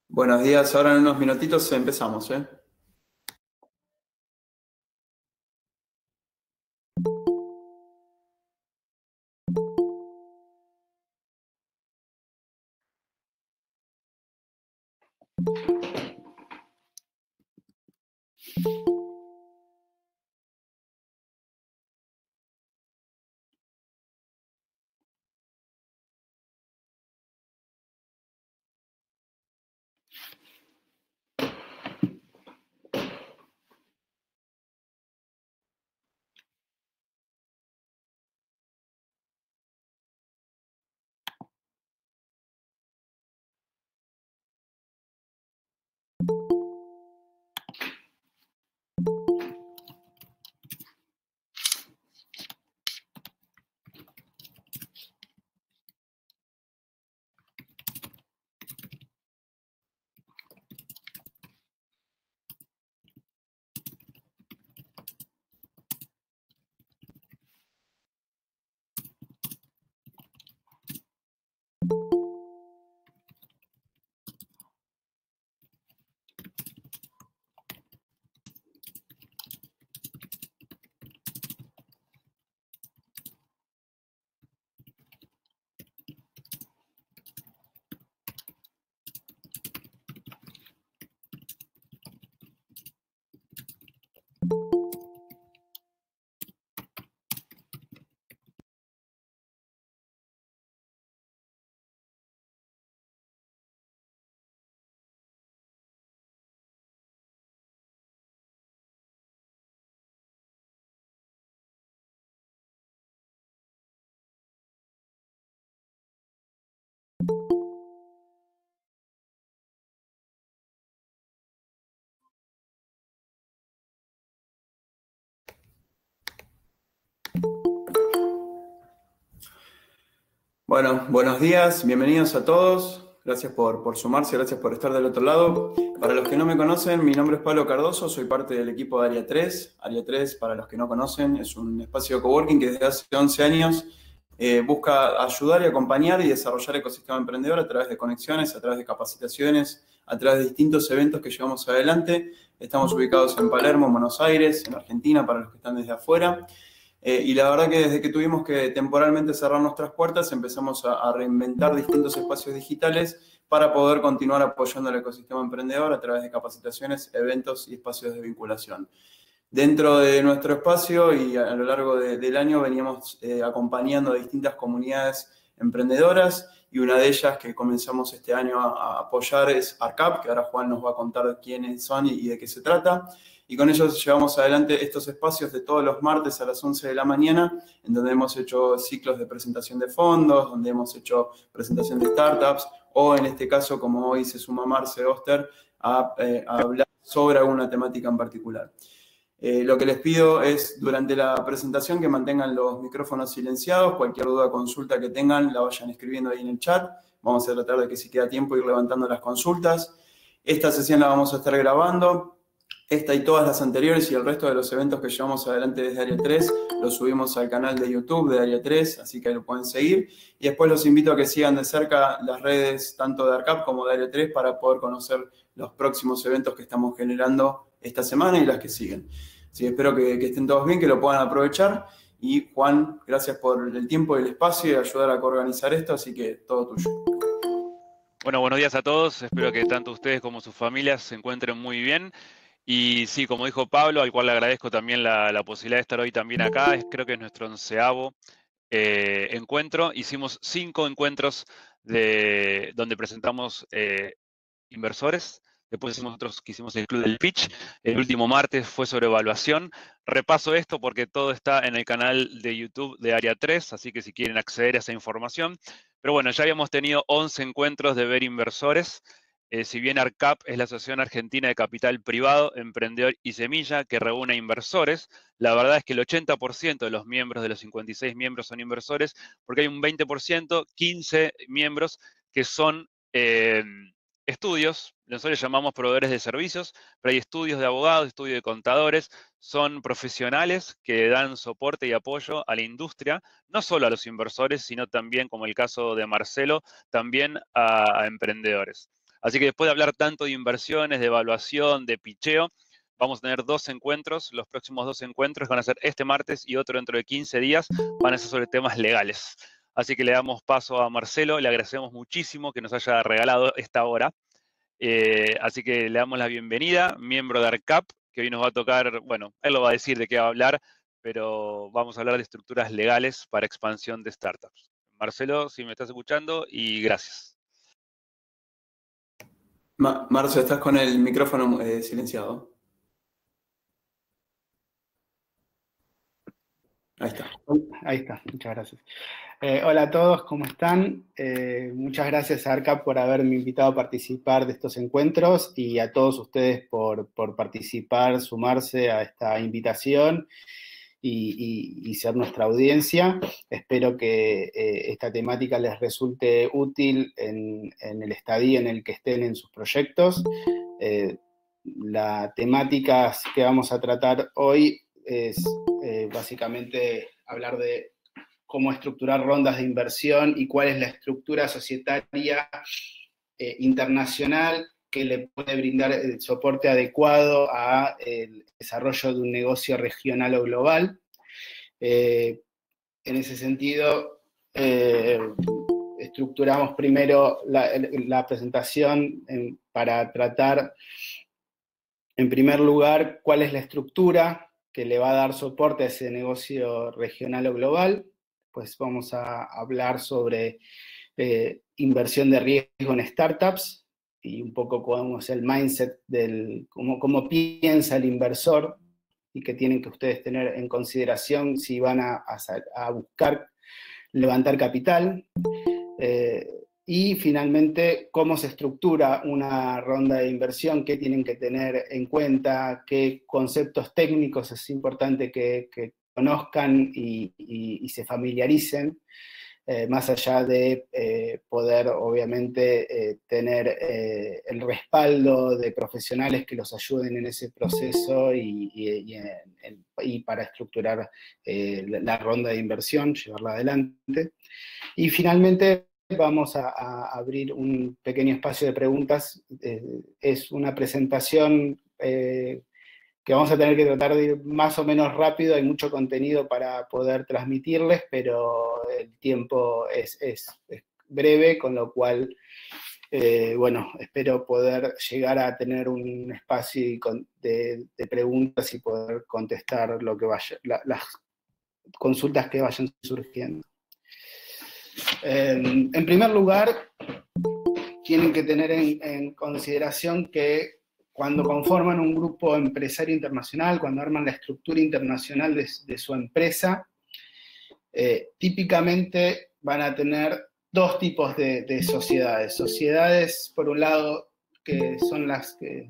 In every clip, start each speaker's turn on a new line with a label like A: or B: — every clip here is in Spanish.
A: Buenos días, ahora en unos minutitos empezamos, ¿eh? Bueno, buenos días, bienvenidos a todos. Gracias por sumarse, gracias por estar del otro lado. Para los que no me conocen, mi nombre es Pablo Cardoso, soy parte del equipo de Área 3. Área 3, para los que no conocen, es un espacio de coworking que desde hace 11 años busca ayudar y acompañar y desarrollar el ecosistema emprendedor a través de conexiones, a través de capacitaciones, a través de distintos eventos que llevamos adelante. Estamos ubicados en Palermo, Buenos Aires, en Argentina, para los que están desde afuera. Y la verdad que desde que tuvimos que temporalmente cerrar nuestras puertas, empezamos a reinventar distintos espacios digitales para poder continuar apoyando el ecosistema emprendedor a través de capacitaciones, eventos y espacios de vinculación. Dentro de nuestro espacio y a lo largo del año veníamos acompañando a distintas comunidades emprendedoras y una de ellas que comenzamos este año a apoyar es ARCAP, que ahora Juan nos va a contar quiénes son y de qué se trata. Y con ellos llevamos adelante estos espacios de todos los martes a las 11 de la mañana, en donde hemos hecho ciclos de presentación de fondos, donde hemos hecho presentación de startups, o en este caso, como hoy se suma Marce Oster, a hablar sobre alguna temática en particular. Lo que les pido es, durante la presentación, que mantengan los micrófonos silenciados. Cualquier duda o consulta que tengan, la vayan escribiendo ahí en el chat. Vamos a tratar de que, si queda tiempo, ir levantando las consultas. Esta sesión la vamos a estar grabando. Esta y todas las anteriores y el resto de los eventos que llevamos adelante desde Área 3 los subimos al canal de YouTube de Área 3, así que ahí lo pueden seguir. Y después los invito a que sigan de cerca las redes tanto de ARCAP como de Área 3 para poder conocer los próximos eventos que estamos generando esta semana y las que siguen. Así que espero que estén todos bien, que lo puedan aprovechar. Y Juan, gracias por el tiempo y el espacio y ayudar a coorganizar esto, así que todo tuyo.
B: Bueno, buenos días a todos. Espero que tanto ustedes como sus familias se encuentren muy bien. Y sí, como dijo Pablo, al cual le agradezco también la posibilidad de estar hoy también acá. Creo que es nuestro 11º encuentro. Hicimos 5 encuentros donde presentamos inversores después nosotros que hicimos el Club del Pitch, el último martes fue sobre evaluación. Repaso esto porque todo está en el canal de YouTube de Área 3, así que si quieren acceder a esa información. Pero bueno, ya habíamos tenido 11 encuentros de ver inversores. Si bien ARCAP es la Asociación Argentina de Capital Privado, Emprendedor y Semilla, que reúne inversores, la verdad es que el 80% de los miembros, de los 56 miembros, son inversores, porque hay un 20%, 15 miembros que son estudios, nosotros llamamos proveedores de servicios, pero hay estudios de abogados, estudios de contadores, son profesionales que dan soporte y apoyo a la industria, no solo a los inversores, sino también, como el caso de Marcelo, también a emprendedores. Así que después de hablar tanto de inversiones, de evaluación, de picheo, vamos a tener 2 encuentros. Los próximos 2 encuentros van a ser este martes y otro dentro de 15 días. Van a ser sobre temas legales. Así que le damos paso a Marcelo. Le agradecemos muchísimo que nos haya regalado esta hora. Así que le damos la bienvenida, miembro de ARCAP, que hoy nos va a tocar, bueno, él lo va a decir de qué va a hablar, pero vamos a hablar de estructuras legales para expansión de startups. Marcelo, si me estás escuchando, y gracias.
A: Marcio, estás con el micrófono silenciado. Ahí está.
C: Ahí está, muchas gracias. Hola a todos, ¿cómo están? Muchas gracias a ARCAP por haberme invitado a participar de estos encuentros y a todos ustedes por participar, sumarse a esta invitación y ser nuestra audiencia. Espero que esta temática les resulte útil en el estadio en el que estén en sus proyectos. La temática que vamos a tratar hoy es básicamente hablar de cómo estructurar rondas de inversión y cuál es la estructura societaria internacional que le puede brindar el soporte adecuado al desarrollo de un negocio regional o global. En ese sentido, estructuramos primero la presentación para tratar, en primer lugar, cuál es la estructura que le va a dar soporte a ese negocio regional o global. Pues vamos a hablar sobre inversión de riesgo en startups y un poco cómo es el mindset cómo piensa el inversor y que tienen que ustedes tener en consideración si van a buscar levantar capital. Y finalmente, cómo se estructura una ronda de inversión, qué tienen que tener en cuenta, qué conceptos técnicos es importante que conozcan y se familiaricen, más allá de poder, obviamente, tener el respaldo de profesionales que los ayuden en ese proceso y para estructurar la ronda de inversión, llevarla adelante. Y finalmente, vamos a abrir un pequeño espacio de preguntas. Es una presentación que vamos a tener que tratar de ir más o menos rápido. Hay mucho contenido para poder transmitirles, pero el tiempo es breve, con lo cual, bueno, espero poder llegar a tener un espacio de preguntas y poder contestar lo que las consultas que vayan surgiendo. En primer lugar, tienen que tener en consideración que cuando conforman un grupo empresario internacional, cuando arman la estructura internacional de su empresa, típicamente van a tener 2 tipos de sociedades. Sociedades, por un lado, que son las que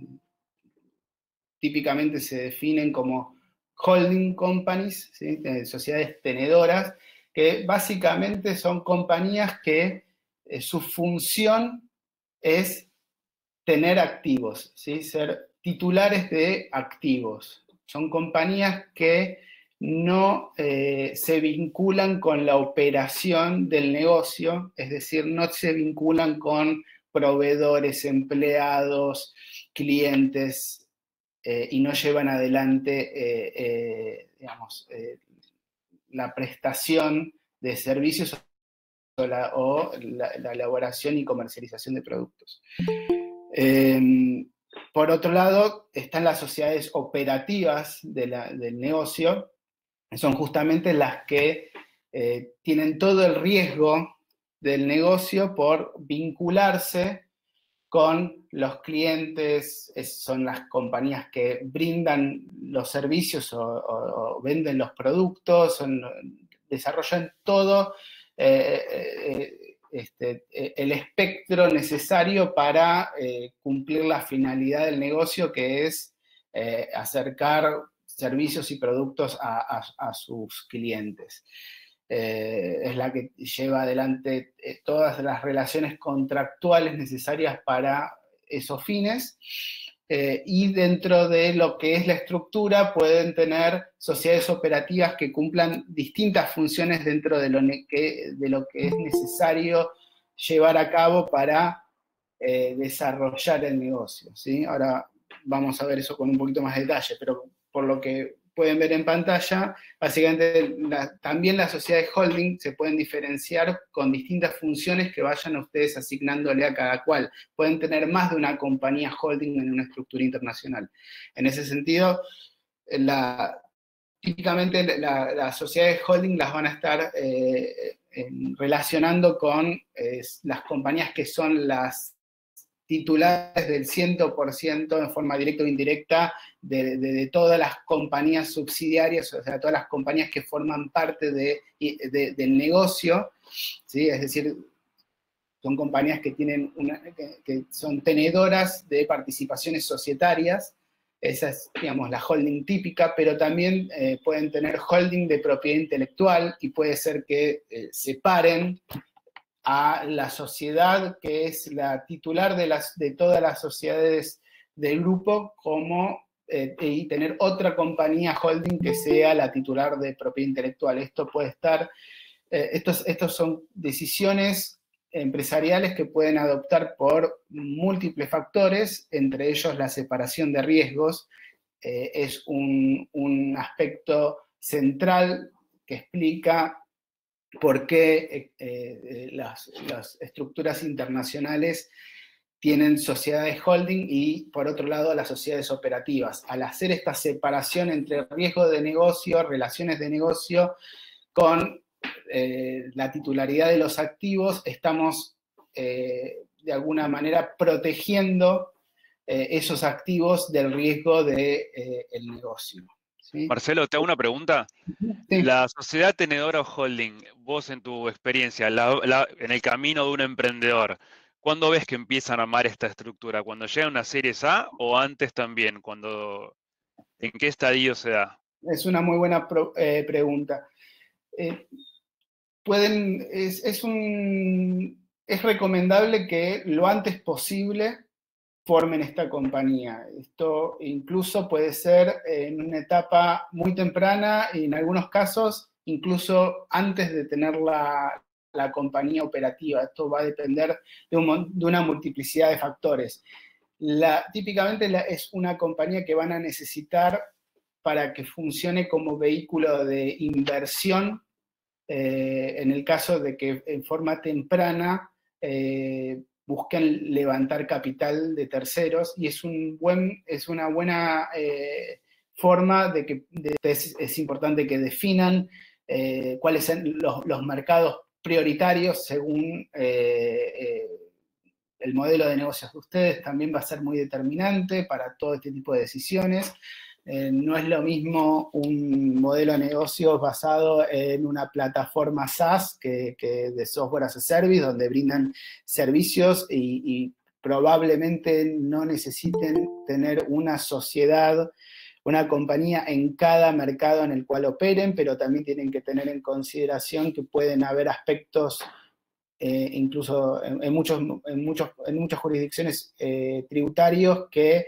C: típicamente se definen como holding companies, ¿sí? Sociedades tenedoras, que básicamente son compañías que su función es tener activos, ¿sí? Ser titulares de activos. Son compañías que no se vinculan con la operación del negocio, es decir, no se vinculan con proveedores, empleados, clientes, y no llevan adelante, digamos, la prestación de servicios o la elaboración y comercialización de productos. Por otro lado, están las sociedades operativas del negocio, que son justamente las que tienen todo el riesgo del negocio por vincularse con los clientes, son las compañías que brindan los servicios o venden los productos, desarrollan todo el espectro necesario para cumplir la finalidad del negocio, que es acercar servicios y productos a sus clientes. Es la que lleva adelante todas las relaciones contractuales necesarias para esos fines, y dentro de lo que es la estructura pueden tener sociedades operativas que cumplan distintas funciones dentro de lo que es necesario llevar a cabo para desarrollar el negocio, ¿sí? Ahora vamos a ver eso con un poquito más de detalle, pero por lo que pueden ver en pantalla, básicamente también las sociedades holding se pueden diferenciar con distintas funciones que vayan ustedes asignándole a cada cual. Pueden tener más de una compañía holding en una estructura internacional. En ese sentido, típicamente las sociedades holding las van a estar relacionando con las compañías que son las titulares del 100% en forma directa o indirecta de todas las compañías subsidiarias, o sea, todas las compañías que forman parte del negocio, ¿sí? Es decir, son compañías que que son tenedoras de participaciones societarias. Esa es, digamos, la holding típica, pero también pueden tener holding de propiedad intelectual, y puede ser que separen a la sociedad que es la titular de todas las sociedades del grupo, y tener otra compañía holding que sea la titular de propiedad intelectual. Esto puede estar, estos son decisiones empresariales que pueden adoptar por múltiples factores, entre ellos la separación de riesgos. Es un aspecto central que explica por qué las estructuras internacionales tienen sociedades holding y, por otro lado, las sociedades operativas. Al hacer esta separación entre riesgo de negocio, relaciones de negocio, con la titularidad de los activos, estamos de alguna manera protegiendo esos activos del riesgo del negocio, ¿sí?
B: Marcelo, te hago una pregunta.
C: Sí.
B: La sociedad tenedora o holding, vos en tu experiencia, en el camino de un emprendedor, ¿cuándo ves que empiezan a armar esta estructura? ¿Cuando llega una Series A o antes también? ¿En qué estadio se da?
C: Es una muy buena pregunta. Es recomendable que lo antes posible formen esta compañía. Esto incluso puede ser en una etapa muy temprana, y en algunos casos incluso antes de tener la compañía operativa. Esto va a depender de una multiplicidad de factores. Típicamente es una compañía que van a necesitar para que funcione como vehículo de inversión, en el caso de que en forma temprana busquen levantar capital de terceros, y es una buena forma de que es importante que definan cuáles son los mercados prioritarios según el modelo de negocios de ustedes. También va a ser muy determinante para todo este tipo de decisiones. No es lo mismo un modelo de negocios basado en una plataforma SaaS que de software as a service, donde brindan servicios y probablemente no necesiten tener una sociedad, una compañía en cada mercado en el cual operen, pero también tienen que tener en consideración que pueden haber aspectos, incluso en muchas jurisdicciones tributarios, que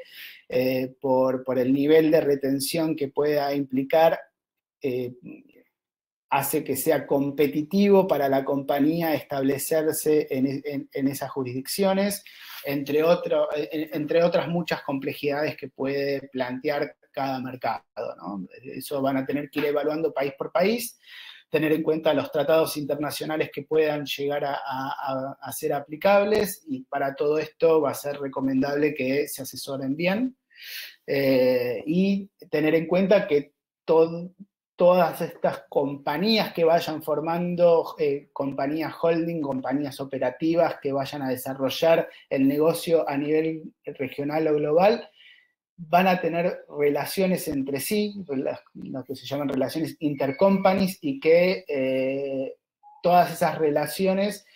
C: por el nivel de retención que pueda implicar, hace que sea competitivo para la compañía establecerse en esas jurisdicciones, entre otras muchas complejidades que puede plantear cada mercado, ¿no? Eso van a tener que ir evaluando país por país, tener en cuenta los tratados internacionales que puedan llegar a ser aplicables, y para todo esto va a ser recomendable que se asesoren bien, y tener en cuenta que todas estas compañías que vayan formando, compañías holding, compañías operativas que vayan a desarrollar el negocio a nivel regional o global, van a tener relaciones entre sí, lo que se llaman relaciones intercompanies, y que todas esas relaciones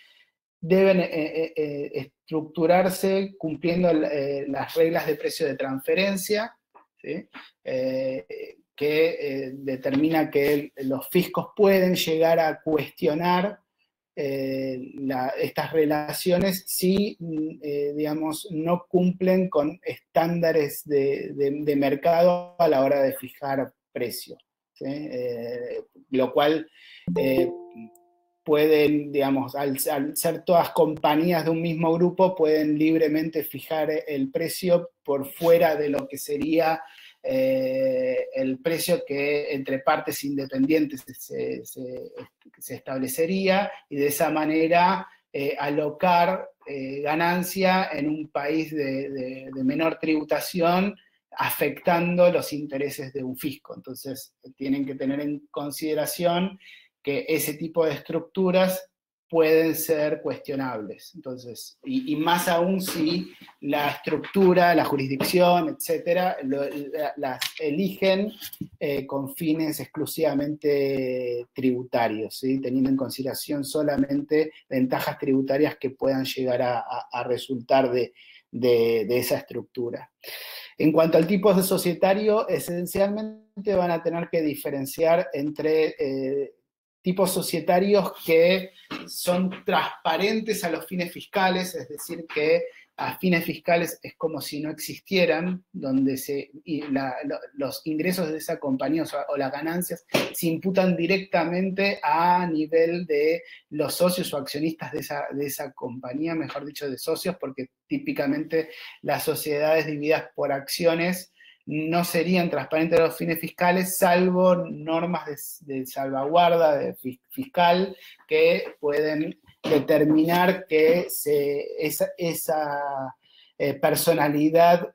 C: deben estructurarse cumpliendo las reglas de precio de transferencia, ¿sí? Que determina que los fiscos pueden llegar a cuestionar estas relaciones si, digamos, no cumplen con estándares de mercado a la hora de fijar precio, ¿sí? Lo cual pueden, digamos, al ser todas compañías de un mismo grupo, pueden libremente fijar el precio por fuera de lo que sería el precio que entre partes independientes se establecería, y de esa manera alocar ganancia en un país de menor tributación, afectando los intereses de un fisco. Entonces, tienen que tener en consideración que ese tipo de estructuras pueden ser cuestionables. Entonces, y más aún si la estructura, la jurisdicción, etcétera, las eligen con fines exclusivamente tributarios, ¿sí? Teniendo en consideración solamente ventajas tributarias que puedan llegar a resultar de esa estructura. En cuanto al tipo de societario, esencialmente van a tener que diferenciar entre tipos societarios que son transparentes a los fines fiscales, es decir, que a fines fiscales es como si no existieran, donde los ingresos de esa compañía o las ganancias se imputan directamente a nivel de los socios o accionistas de esa compañía, mejor dicho, de socios, porque típicamente las sociedades divididas por acciones no serían transparentes a los fines fiscales, salvo normas de salvaguarda fiscal que pueden determinar que esa personalidad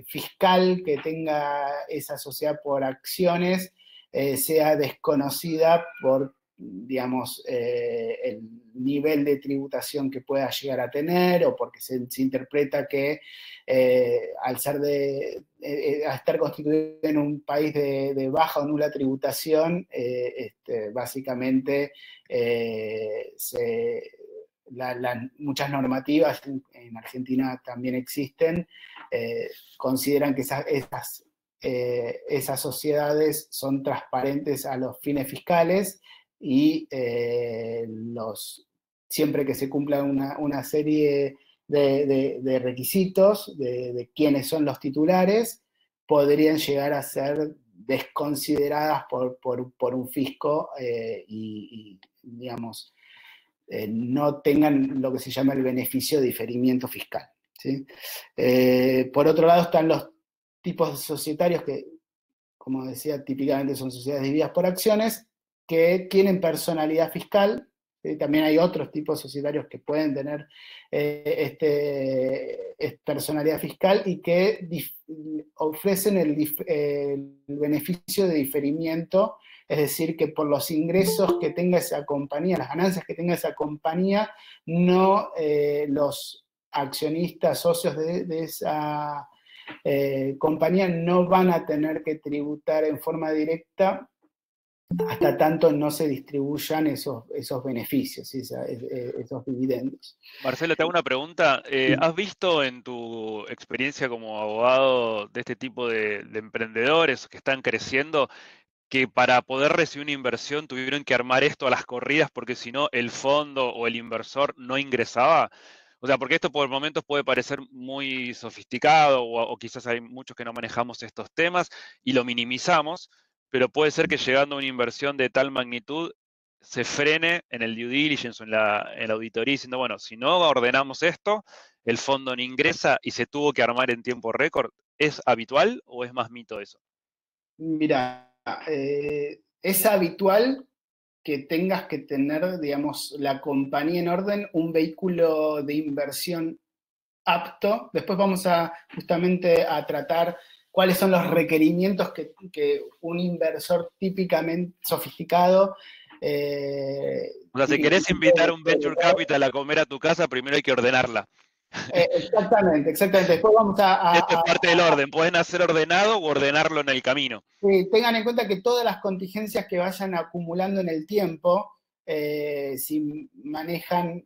C: fiscal que tenga esa sociedad por acciones sea desconocida por, digamos, el nivel de tributación que pueda llegar a tener, o porque se interpreta que al ser a estar constituido en un país de baja o nula tributación, básicamente muchas normativas, en Argentina también existen, consideran que esas sociedades son transparentes a los fines fiscales, y siempre que se cumpla una serie de requisitos de quiénes son los titulares, podrían llegar a ser desconsideradas por un fisco y digamos, no tengan lo que se llama el beneficio de diferimiento fiscal, ¿sí? Por otro lado están los tipos societarios que, como decía, típicamente son sociedades divididas por acciones, que tienen personalidad fiscal. También hay otros tipos societarios que pueden tener personalidad fiscal y que ofrecen el beneficio de diferimiento, es decir, que por los ingresos que tenga esa compañía, las ganancias que tenga esa compañía, no los accionistas, socios de esa compañía no van a tener que tributar en forma directa hasta tanto no se distribuyan esos beneficios, ¿sí? Esos dividendos.
B: Marcelo, te hago una pregunta. ¿Has visto en tu experiencia como abogado de este tipo de emprendedores que están creciendo, que para poder recibir una inversión tuvieron que armar esto a las corridas porque si no el fondo o el inversor no ingresaba? O sea, porque esto por momentos puede parecer muy sofisticado o quizás hay muchos que no manejamos estos temas y lo minimizamos, pero puede ser que llegando a una inversión de tal magnitud se frene en el due diligence o en la auditoría diciendo, bueno, si no ordenamos esto, el fondo no ingresa y se tuvo que armar en tiempo récord. ¿Es habitual o es más mito eso?
C: Mira, es habitual que tengas que tener, digamos, la compañía en orden, un vehículo de inversión apto. Después vamos justamente a tratar cuáles son los requerimientos que un inversor típicamente sofisticado.
B: O sea, si querés invitar a un venture capital a comer a tu casa, primero hay que ordenarla.
C: Exactamente. Después vamos
B: Esto es parte del orden. Pueden hacer ordenado o ordenarlo en el camino.
C: Tengan en cuenta que todas las contingencias que vayan acumulando en el tiempo, si manejan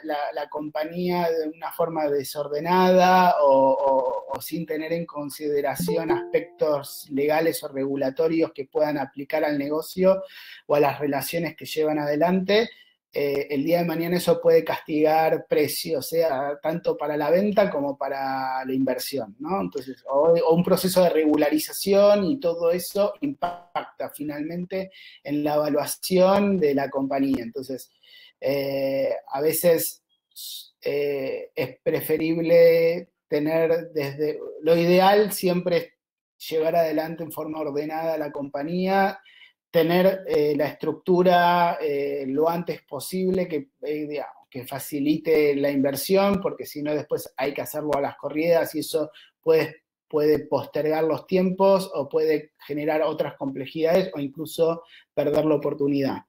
C: la compañía de una forma desordenada o sin tener en consideración aspectos legales o regulatorios que puedan aplicar al negocio o a las relaciones que llevan adelante, el día de mañana eso puede castigar precios, sea tanto para la venta como para la inversión, ¿no? Entonces, o un proceso de regularización, y todo eso impacta finalmente en la evaluación de la compañía. Entonces, a veces es preferible tener lo ideal siempre es llevar adelante en forma ordenada la compañía, tener la estructura lo antes posible que facilite la inversión, porque si no después hay que hacerlo a las corridas y eso puede postergar los tiempos o puede generar otras complejidades o incluso perder la oportunidad.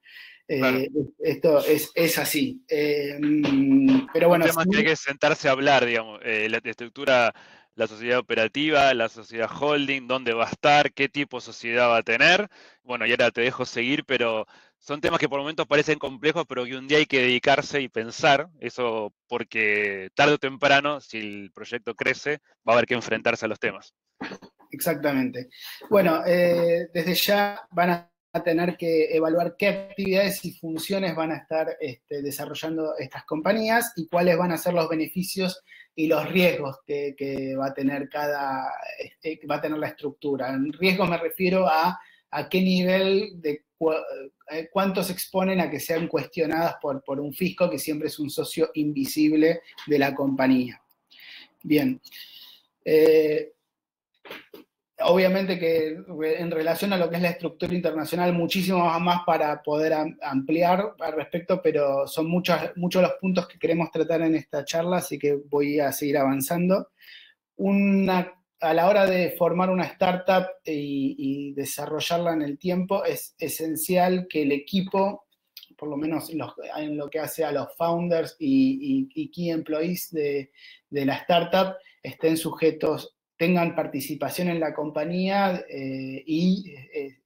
B: Claro.
C: Esto es así. Pero bueno.
B: Un tema que hay que sentarse a hablar, digamos, la estructura, la sociedad operativa, la sociedad holding, dónde va a estar, qué tipo de sociedad va a tener. Bueno, y ahora te dejo seguir, pero son temas que por momentos parecen complejos, pero que un día hay que dedicarse y pensar eso, porque tarde o temprano, si el proyecto crece, va a haber que enfrentarse a los temas.
C: Exactamente. Bueno, desde ya van a tener que evaluar qué actividades y funciones van a estar desarrollando estas compañías y cuáles van a ser los beneficios y los riesgos que va a tener va a tener la estructura. En riesgos me refiero a qué nivel de cuántos se exponen a que sean cuestionadas por un fisco, que siempre es un socio invisible de la compañía. Bien. Obviamente que en relación a lo que es la estructura internacional, muchísimo más para poder ampliar al respecto, pero son muchos los puntos que queremos tratar en esta charla, así que voy a seguir avanzando. A la hora de formar una startup y desarrollarla en el tiempo, es esencial que el equipo, por lo menos en lo que hace a los founders y key employees de la startup, estén sujetos, tengan participación en la compañía y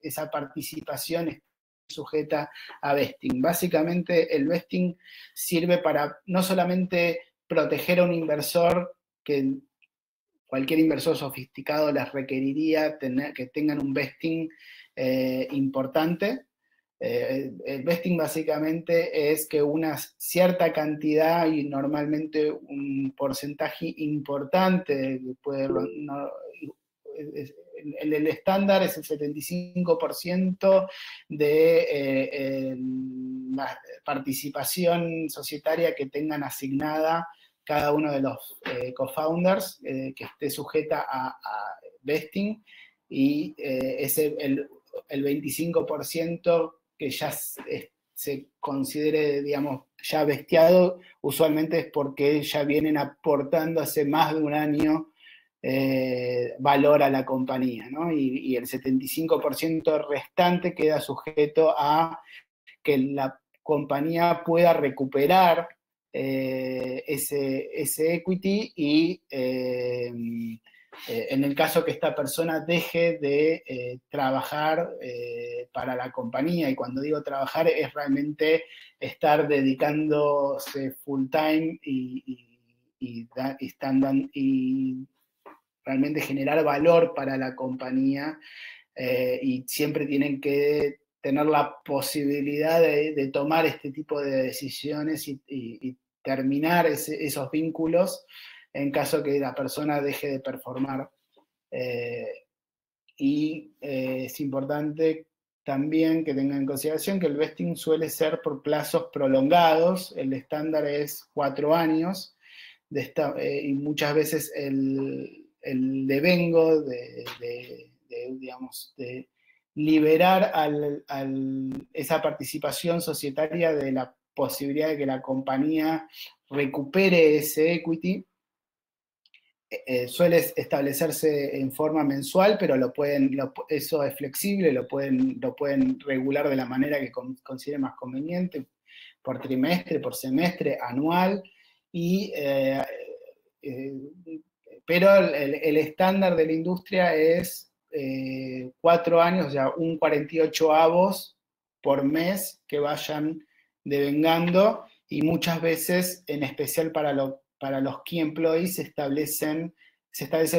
C: esa participación es sujeta a vesting. Básicamente el vesting sirve para no solamente proteger a un inversor, que cualquier inversor sofisticado les requeriría que tengan un vesting importante. El vesting básicamente es que una cierta cantidad y normalmente un porcentaje importante, el estándar es el 75% de la participación societaria que tengan asignada cada uno de los co-founders, que esté sujeta a vesting, y el 25% que ya se considere, digamos, ya vestiado, usualmente es porque ya vienen aportando hace más de un año valor a la compañía, ¿no? Y el 75% restante queda sujeto a que la compañía pueda recuperar ese equity y en el caso que esta persona deje de trabajar para la compañía, y cuando digo trabajar es realmente estar dedicándose full time y realmente generar valor para la compañía, y siempre tienen que tener la posibilidad de tomar este tipo de decisiones y terminar esos vínculos en caso que la persona deje de performar. Es importante también que tengan en consideración que el vesting suele ser por plazos prolongados. El estándar es 4 años, y muchas veces el devengo digamos, de liberar esa participación societaria de la posibilidad de que la compañía recupere ese equity, suele establecerse en forma mensual, pero eso es flexible, lo pueden regular de la manera que consideren más conveniente, por trimestre, por semestre, anual, pero el estándar de la industria es 4 años, o sea, un 48avos por mes que vayan devengando, y muchas veces, en especial para los key employees, se establece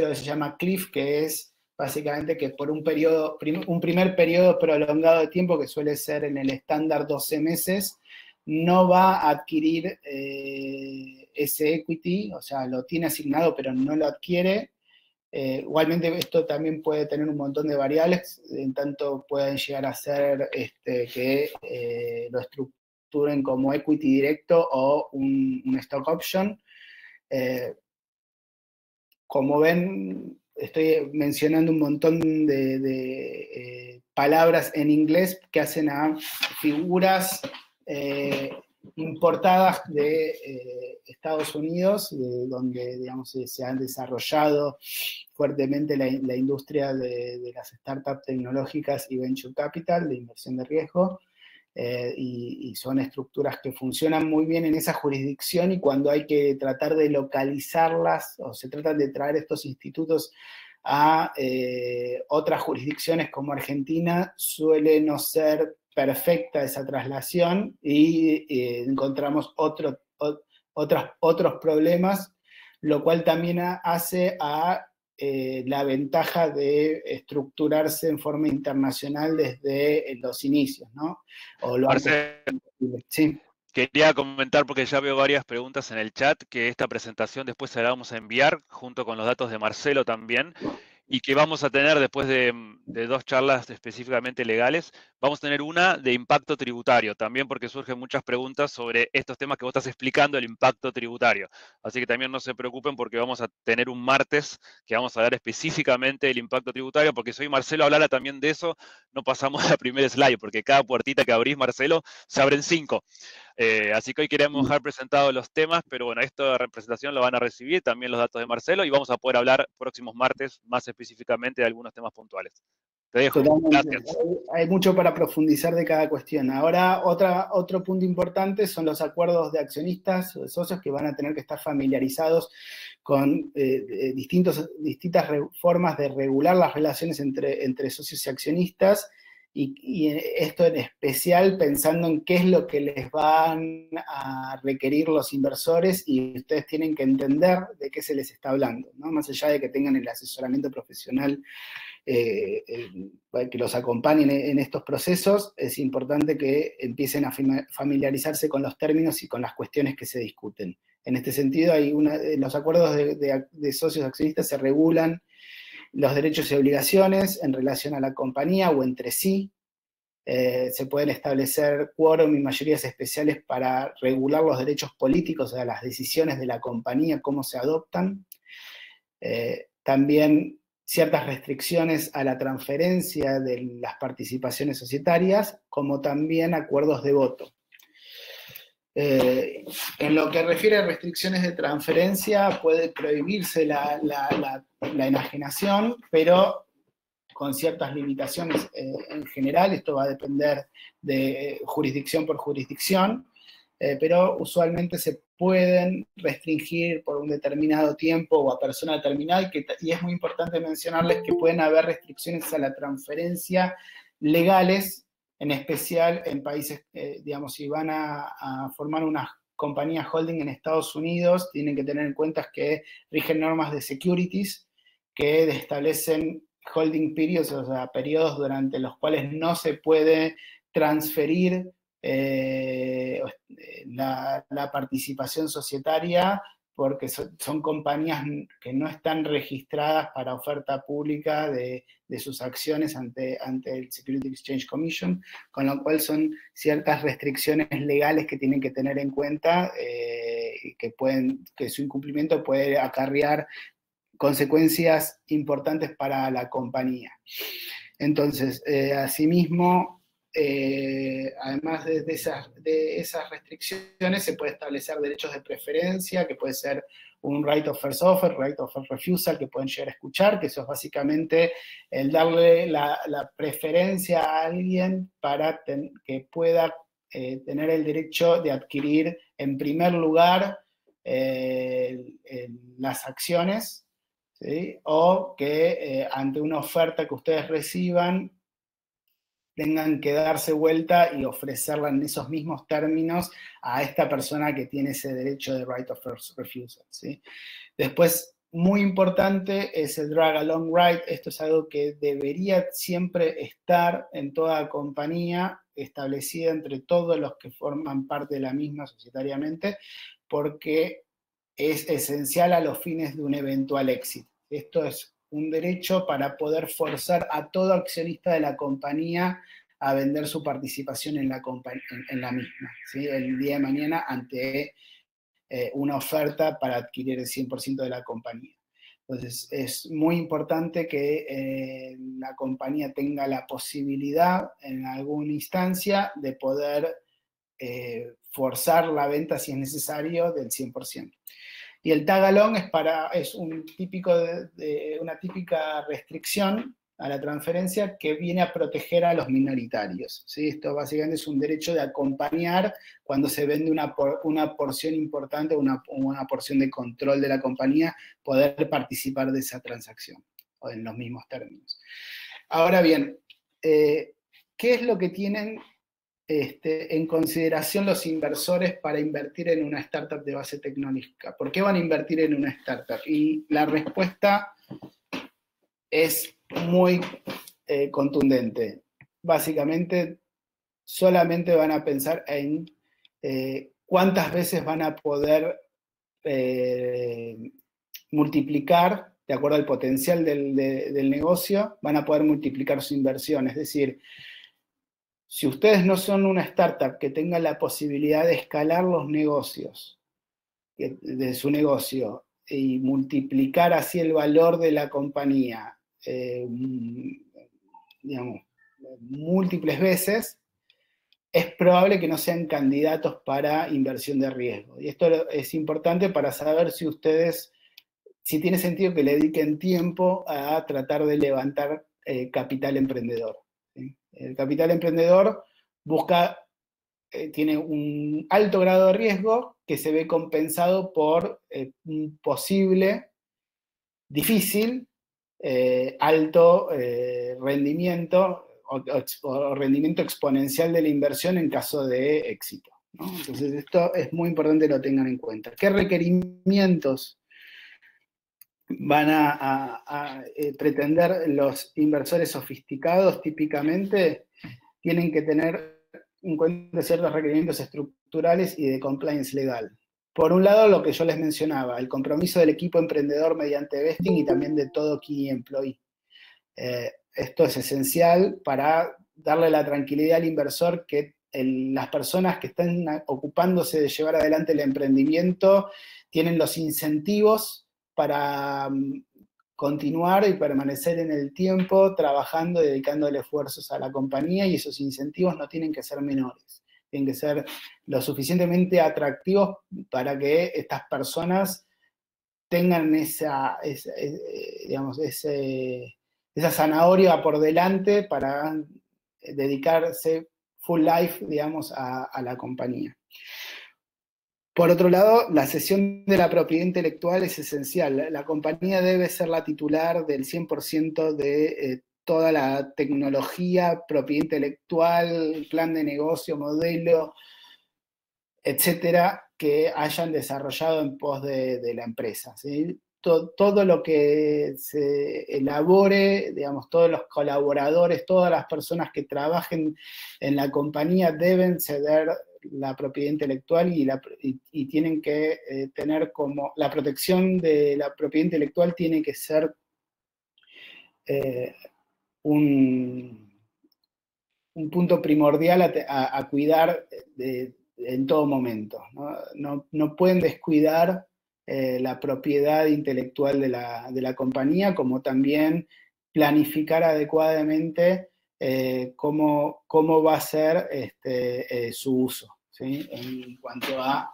C: lo que se llama cliff, que es básicamente que por un primer periodo prolongado de tiempo, que suele ser en el estándar 12 meses, no va a adquirir ese equity, o sea, lo tiene asignado pero no lo adquiere. Igualmente esto también puede tener un montón de variables, en tanto pueden llegar a ser que lo estructuren como equity directo o un stock option. Como ven, estoy mencionando un montón de palabras en inglés que hacen a figuras importadas de Estados Unidos, donde, digamos, se han desarrollado fuertemente la industria de las startups tecnológicas y venture capital, de inversión de riesgo, y son estructuras que funcionan muy bien en esa jurisdicción, y cuando hay que tratar de localizarlas, o se tratan de traer estos institutos a otras jurisdicciones como Argentina, suele no ser perfecta esa traslación, y encontramos otros problemas, lo cual también hace a la ventaja de estructurarse en forma internacional desde los inicios, ¿no?
B: Sí. Quería comentar, porque ya veo varias preguntas en el chat, que esta presentación después se la vamos a enviar junto con los datos de Marcelo también, y que vamos a tener, después de 2 charlas específicamente legales, vamos a tener una de impacto tributario, también porque surgen muchas preguntas sobre estos temas que vos estás explicando, el impacto tributario. Así que también no se preocupen, porque vamos a tener un martes que vamos a hablar específicamente del impacto tributario, porque si hoy Marcelo hablara también de eso, no pasamos a la primera slide, porque cada puertita que abrís, Marcelo, se abren 5. Así que hoy queremos dejar presentados los temas, pero bueno, esta representación lo van a recibir, también los datos de Marcelo, y vamos a poder hablar próximos martes más específicamente de algunos temas puntuales. Te dejo.
C: Totalmente.
B: Gracias.
C: Hay mucho para profundizar de cada cuestión. Ahora, otro punto importante son los acuerdos de accionistas o de socios, que van a tener que estar familiarizados con distintas formas de regular las relaciones entre socios y accionistas, y esto en especial pensando en qué es lo que les van a requerir los inversores, y ustedes tienen que entender de qué se les está hablando, ¿no? Más allá de que tengan el asesoramiento profesional que los acompañen en estos procesos, es importante que empiecen a familiarizarse con los términos y con las cuestiones que se discuten. En este sentido, los acuerdos de socios accionistas se regulan los derechos y obligaciones en relación a la compañía o entre sí. Se pueden establecer quórum y mayorías especiales para regular los derechos políticos, o sea, las decisiones de la compañía, cómo se adoptan. También ciertas restricciones a la transferencia de las participaciones societarias, como también acuerdos de voto. En lo que refiere a restricciones de transferencia, puede prohibirse la enajenación, pero con ciertas limitaciones en general. Esto va a depender de jurisdicción por jurisdicción, pero usualmente se pueden restringir por un determinado tiempo o a persona determinada, y es muy importante mencionarles que pueden haber restricciones a la transferencia legales, en especial en países, digamos, si van a formar unas compañías holding en Estados Unidos, tienen que tener en cuenta que rigen normas de securities que establecen holding periods, o sea, periodos durante los cuales no se puede transferir la participación societaria, porque son compañías que no están registradas para oferta pública de sus acciones ante el Securities Exchange Commission, con lo cual son ciertas restricciones legales que tienen que tener en cuenta, que su incumplimiento puede acarrear consecuencias importantes para la compañía. Entonces, asimismo, además de esas restricciones, se puede establecer derechos de preferencia, que puede ser un right of first offer, right of first refusal, que pueden llegar a escuchar, que eso es básicamente el darle la preferencia a alguien para que pueda tener el derecho de adquirir en primer lugar las acciones, ¿sí? O que ante una oferta que ustedes reciban tengan que darse vuelta y ofrecerla en esos mismos términos a esta persona que tiene ese derecho de right of first refusal, ¿sí? Después, muy importante es el drag along right. Esto es algo que debería siempre estar en toda compañía, establecida entre todos los que forman parte de la misma societariamente, porque es esencial a los fines de un eventual éxito. Esto es un derecho para poder forzar a todo accionista de la compañía a vender su participación en la misma, ¿sí? El día de mañana ante una oferta para adquirir el 100% de la compañía. Entonces, es muy importante que la compañía tenga la posibilidad en alguna instancia de poder forzar la venta, si es necesario, del 100%. Y el tag along es una típica restricción a la transferencia que viene a proteger a los minoritarios, ¿sí? Esto básicamente es un derecho de acompañar cuando se vende una porción importante, una porción de control de la compañía, poder participar de esa transacción, o en los mismos términos. Ahora bien, ¿qué es lo que tienen en consideración los inversores para invertir en una startup de base tecnológica? ¿Por qué van a invertir en una startup? Y la respuesta es muy contundente. Básicamente, solamente van a pensar en cuántas veces van a poder multiplicar, de acuerdo al potencial del negocio, van a poder multiplicar su inversión. Es decir, si ustedes no son una startup que tenga la posibilidad de escalar los negocios de su negocio y multiplicar así el valor de la compañía, digamos, múltiples veces, es probable que no sean candidatos para inversión de riesgo. Y esto es importante para saber si tiene sentido que le dediquen tiempo a tratar de levantar capital emprendedor, ¿sí? El capital emprendedor tiene un alto grado de riesgo que se ve compensado por un posible, difícil, alto rendimiento o rendimiento exponencial de la inversión en caso de éxito, ¿no? Entonces, esto es muy importante que lo tengan en cuenta. ¿Qué requerimientos van a pretender los inversores sofisticados? Típicamente tienen que tener en cuenta ciertos requerimientos estructurales y de compliance legal. Por un lado, lo que yo les mencionaba, el compromiso del equipo emprendedor mediante vesting y también de todo key employee. Esto es esencial para darle la tranquilidad al inversor que las personas que están ocupándose de llevar adelante el emprendimiento tienen los incentivos para continuar y permanecer en el tiempo trabajando y dedicándole esfuerzos a la compañía, y esos incentivos no tienen que ser menores, tienen que ser lo suficientemente atractivos para que estas personas tengan esa zanahoria por delante para dedicarse full life, digamos, a la compañía. Por otro lado, la cesión de la propiedad intelectual es esencial. La compañía debe ser la titular del 100% de toda la tecnología, propiedad intelectual, plan de negocio, modelo, etcétera, que hayan desarrollado en pos de la empresa, ¿sí? Todo lo que se elabore, digamos, todos los colaboradores, todas las personas que trabajen en la compañía deben ceder la propiedad intelectual y tienen que tener como la protección de la propiedad intelectual tiene que ser un punto primordial a cuidar en todo momento, ¿no? No pueden descuidar la propiedad intelectual de la compañía, como también planificar adecuadamente cómo va a ser su uso, ¿sí? En cuanto a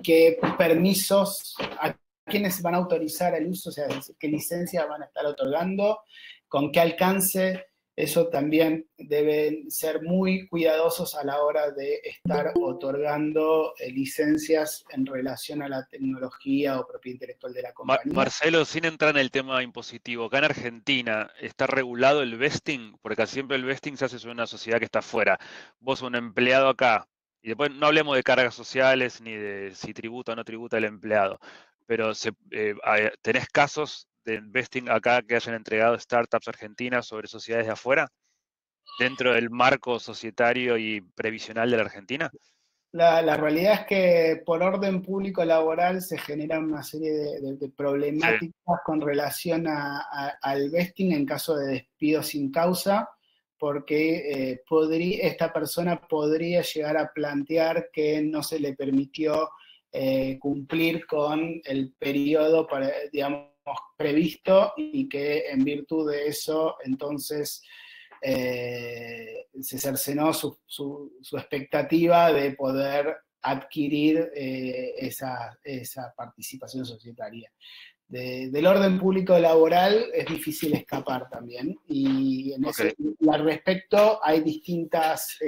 C: qué permisos, a quiénes van a autorizar el uso, o sea, qué licencias van a estar otorgando, con qué alcance. Eso también deben ser muy cuidadosos a la hora de estar otorgando licencias en relación a la tecnología o propiedad intelectual de la compañía.
B: Marcelo, sin entrar en el tema impositivo, acá en Argentina, ¿está regulado el vesting? Porque siempre el vesting se hace sobre una sociedad que está afuera. Vos, un empleado acá, y después no hablemos de cargas sociales ni de si tributa o no tributa el empleado, pero ¿tenés casos de vesting acá que hayan entregado startups argentinas sobre sociedades de afuera, dentro del marco societario y previsional de la Argentina?
C: La realidad es que por orden público laboral se generan una serie de problemáticas con relación al vesting en caso de despido sin causa, porque esta persona podría llegar a plantear que no se le permitió cumplir con el periodo, digamos, previsto, y que en virtud de eso, entonces, se cercenó su expectativa de poder adquirir esa participación societaria. Del orden público laboral es difícil escapar también, y al respecto hay distintas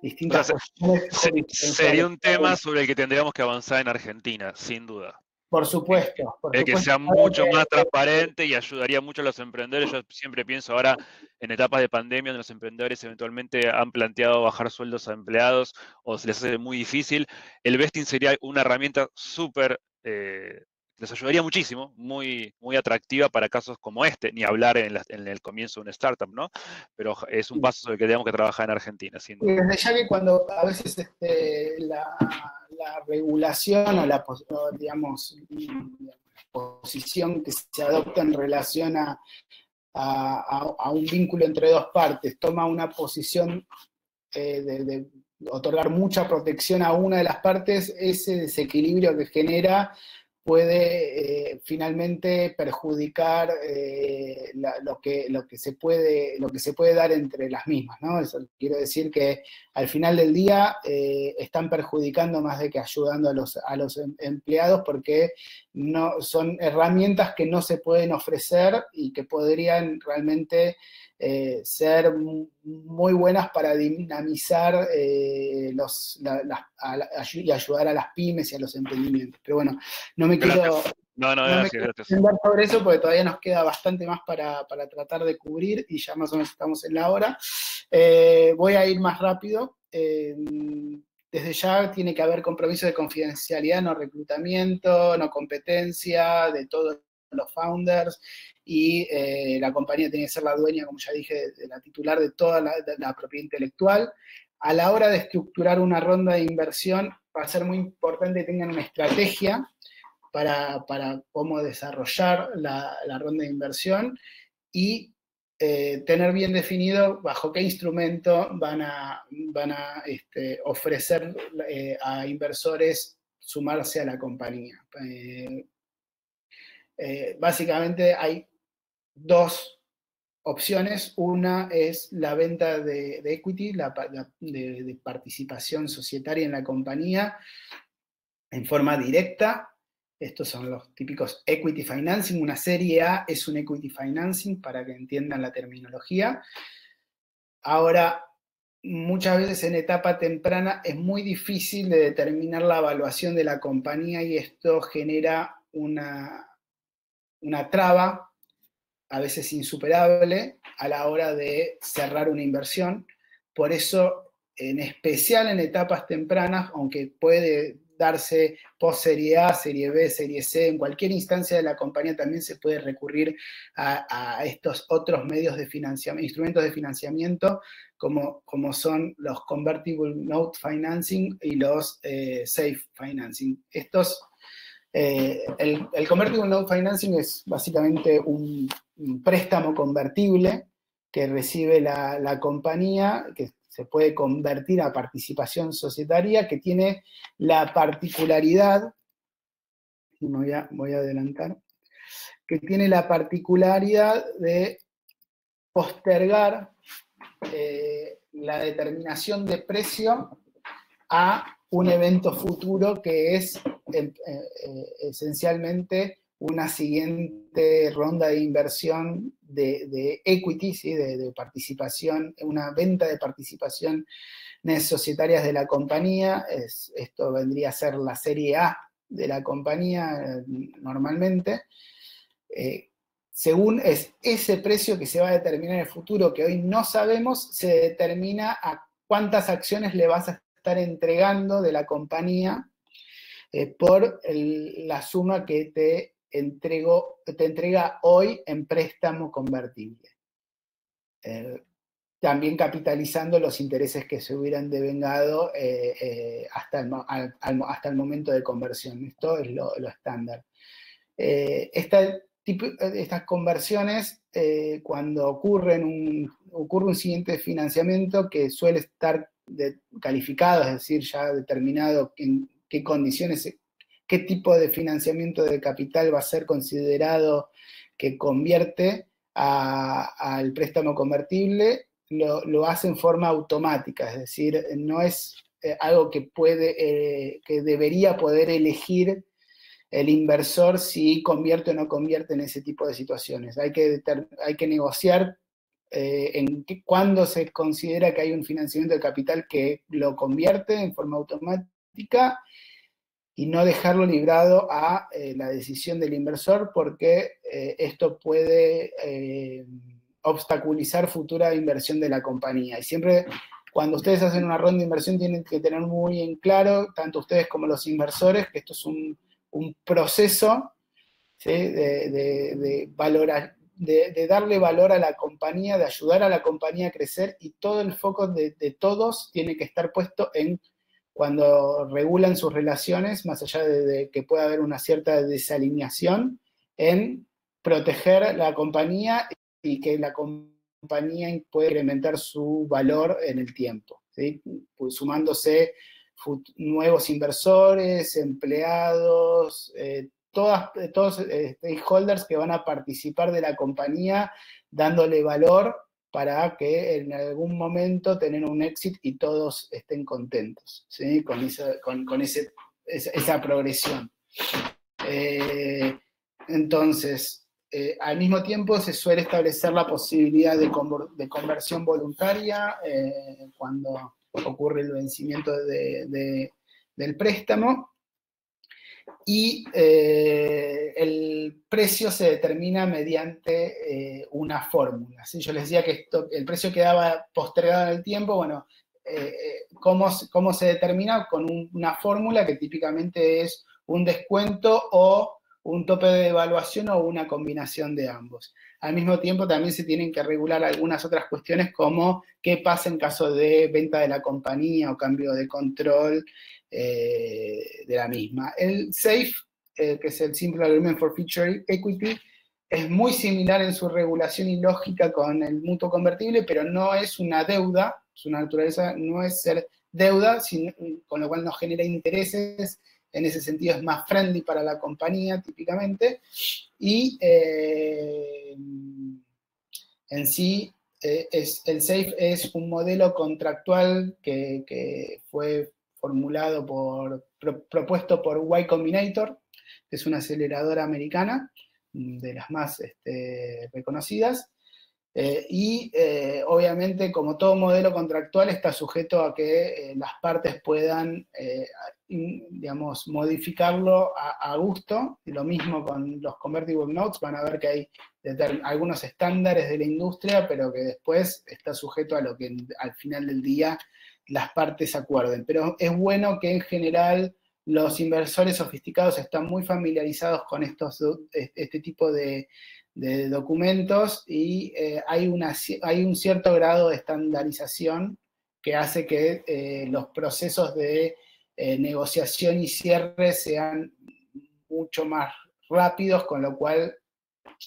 C: cuestiones.
B: Sería un tema sobre el que tendríamos que avanzar en Argentina, sin duda.
C: Por supuesto.
B: Que sea mucho más transparente y ayudaría mucho a los emprendedores. Yo siempre pienso ahora en etapas de pandemia donde los emprendedores eventualmente han planteado bajar sueldos a empleados o se les hace muy difícil. El vesting sería una herramienta súper, les ayudaría muchísimo, muy, muy atractiva para casos como este, ni hablar en el comienzo de una startup, ¿no? Pero es un paso sobre el que tenemos que trabajar en Argentina, sin duda.
C: Y desde ya que cuando a veces la regulación o digamos, la posición que se adopta en relación a un vínculo entre dos partes toma una posición de otorgar mucha protección a una de las partes, ese desequilibrio que genera puede finalmente perjudicar lo que se puede dar entre las mismas, ¿no? Eso quiero decir que al final del día están perjudicando más de que ayudando a los empleados, porque no, son herramientas que no se pueden ofrecer y que podrían ser muy buenas para dinamizar y ayudar a las pymes y a los emprendimientos. Pero bueno, no me quiero extender sobre eso porque todavía nos queda bastante más para tratar de cubrir y ya más o menos estamos en la hora. Voy a ir más rápido. Desde ya tiene que haber compromiso de confidencialidad, no reclutamiento, no competencia de todos los founders, y la compañía tiene que ser la dueña, como ya dije, de la titular de toda la propiedad intelectual. A la hora de estructurar una ronda de inversión, va a ser muy importante que tengan una estrategia para cómo desarrollar la ronda de inversión, y tener bien definido bajo qué instrumento van a ofrecer a inversores sumarse a la compañía. Básicamente hay dos opciones. Una es la venta de equity, de participación societaria en la compañía en forma directa. Estos son los típicos equity financing. Una serie A es un equity financing, para que entiendan la terminología. Ahora, muchas veces en etapa temprana es muy difícil de determinar la evaluación de la compañía, y esto genera una traba, a veces insuperable, a la hora de cerrar una inversión. Por eso, en especial en etapas tempranas, aunque puede darse post serie A, serie B, serie C, en cualquier instancia de la compañía también se puede recurrir a estos otros medios de financiamiento, instrumentos de financiamiento, como son los convertible note financing y los safe financing. El convertible note financing es básicamente un préstamo convertible que recibe la compañía, que se puede convertir a participación societaria, que tiene la particularidad, voy a adelantar, que tiene la particularidad de postergar la determinación de precio a un evento futuro, que es esencialmente una siguiente ronda de inversión de equity, ¿sí? de participación, una venta de participaciones societarias de la compañía. Esto vendría a ser la serie A de la compañía normalmente. Según ese precio que se va a determinar en el futuro, que hoy no sabemos, se determina a cuántas acciones le vas a estar entregando de la compañía por la suma que te entrega hoy en préstamo convertible. También capitalizando los intereses que se hubieran devengado hasta el momento de conversión. Esto es lo estándar. Estas conversiones, cuando ocurre un siguiente financiamiento que suele estar calificado, es decir, ya determinado en qué condiciones, qué tipo de financiamiento de capital va a ser considerado que convierte al préstamo convertible, lo hace en forma automática, es decir, no es algo que debería poder elegir el inversor si convierte o no convierte en ese tipo de situaciones. Hay que negociar cuándo se considera que hay un financiamiento de capital que lo convierte en forma automática y no dejarlo librado a la decisión del inversor, porque esto puede obstaculizar futura inversión de la compañía. Y siempre, cuando ustedes hacen una ronda de inversión, tienen que tener muy en claro, tanto ustedes como los inversores, que esto es un proceso, ¿sí? de darle valor a la compañía, de ayudar a la compañía a crecer, y todo el foco de todos tiene que estar puesto en, cuando regulan sus relaciones, más allá de que pueda haber una cierta desalineación, en proteger la compañía y que la compañía pueda incrementar su valor en el tiempo, ¿sí? Pues sumándose nuevos inversores, empleados, todos stakeholders que van a participar de la compañía, dándole valor para que en algún momento tener un éxito y todos estén contentos, ¿sí? Con esa progresión. Entonces, al mismo tiempo se suele establecer la posibilidad de conversión voluntaria cuando ocurre el vencimiento del préstamo, y el precio se determina mediante una fórmula, ¿sí? Yo les decía que el precio quedaba postergado en el tiempo. Bueno, ¿cómo se determina? Con una fórmula que típicamente es un descuento o un tope de evaluación o una combinación de ambos. Al mismo tiempo también se tienen que regular algunas otras cuestiones, como qué pasa en caso de venta de la compañía o cambio de control de la misma. El SAFE, que es el Simple Agreement for Future Equity, es muy similar en su regulación y lógica con el mutuo convertible, pero no es una deuda, su naturaleza no es ser deuda, con lo cual no genera intereses. En ese sentido es más friendly para la compañía, típicamente, y en sí el SAFE es un modelo contractual que fue formulado propuesto por Y Combinator, que es una aceleradora americana, de las más reconocidas, y obviamente, como todo modelo contractual, está sujeto a que las partes puedan, digamos, modificarlo a gusto. Y lo mismo con los convertible notes, van a ver que hay algunos estándares de la industria, pero que después está sujeto a lo que al final del día las partes acuerden. Pero es bueno que en general los inversores sofisticados están muy familiarizados con este tipo de documentos, y hay un cierto grado de estandarización que hace que los procesos de negociación y cierre sean mucho más rápidos, con lo cual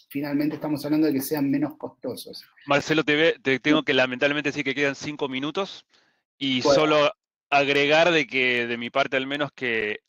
C: finalmente estamos hablando de que sean menos costosos.
B: Marcelo, te tengo que lamentablemente decir que quedan 5 minutos, y bueno, solo agregar de que, de mi parte al menos, que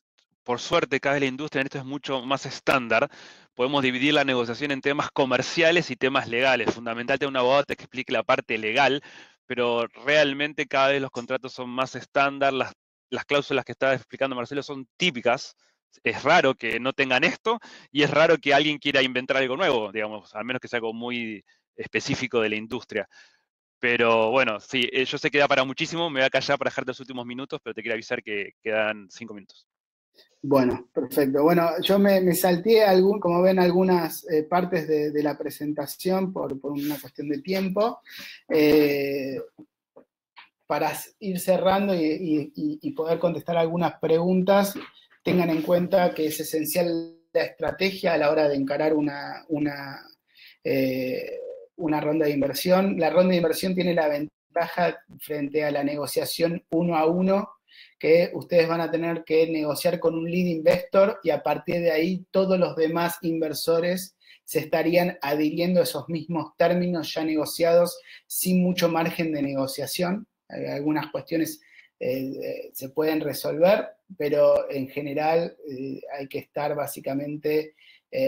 B: por suerte cada vez la industria en esto es mucho más estándar. Podemos dividir la negociación en temas comerciales y temas legales. Fundamental tener un abogado que explique la parte legal, pero realmente cada vez los contratos son más estándar. Las cláusulas que estaba explicando Marcelo son típicas es raro que no tengan esto y es raro que alguien quiera inventar algo nuevo, digamos, al menos que sea algo muy específico de la industria. Pero bueno, sí, yo sé que da para muchísimo, me voy a callar para dejarte los últimos minutos, pero te quiero avisar que quedan 5 minutos.
C: Bueno, perfecto. Bueno, yo me salté, como ven, algunas partes de la presentación por una cuestión de tiempo. Para ir cerrando y poder contestar algunas preguntas, tengan en cuenta que es esencial la estrategia a la hora de encarar una ronda de inversión. La ronda de inversión tiene la ventaja frente a la negociación 1 a 1, que ustedes van a tener que negociar con un lead investor y a partir de ahí todos los demás inversores se estarían adhiriendo a esos mismos términos ya negociados sin mucho margen de negociación. Algunas cuestiones se pueden resolver, pero en general hay que estar básicamente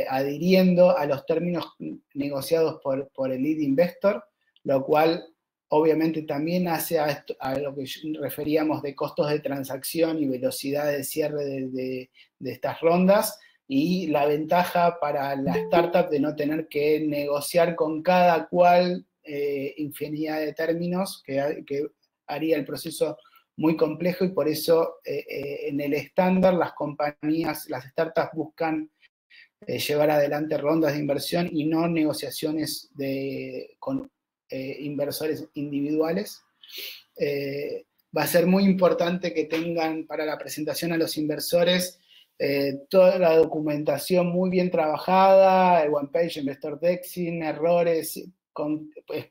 C: adhiriendo a los términos negociados por el lead investor, lo cual obviamente también hace a lo que referíamos de costos de transacción y velocidad de cierre de estas rondas, y la ventaja para la startup de no tener que negociar con cada cual infinidad de términos que haría el proceso muy complejo, y por eso en el estándar las compañías, las startups buscan llevar adelante rondas de inversión y no negociaciones con inversores individuales. Va a ser muy importante que tengan para la presentación a los inversores toda la documentación muy bien trabajada, el one page, investor deck, sin errores,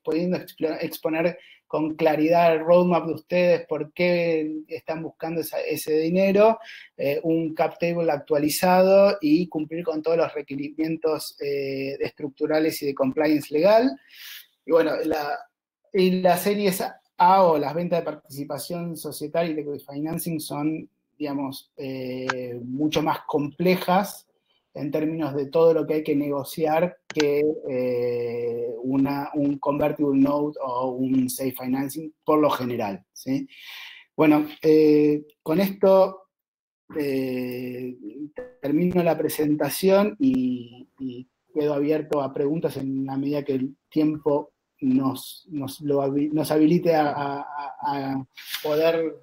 C: pudiendo exponer con claridad el roadmap de ustedes, por qué están buscando ese dinero, un cap table actualizado y cumplir con todos los requerimientos estructurales y de compliance legal. Y bueno, las series A o las ventas de participación societaria y de equity financing son, digamos, mucho más complejas en términos de todo lo que hay que negociar que un convertible note o un safe financing por lo general, ¿sí? Bueno, con esto termino la presentación y quedo abierto a preguntas en la medida que el tiempo nos habilite a poder...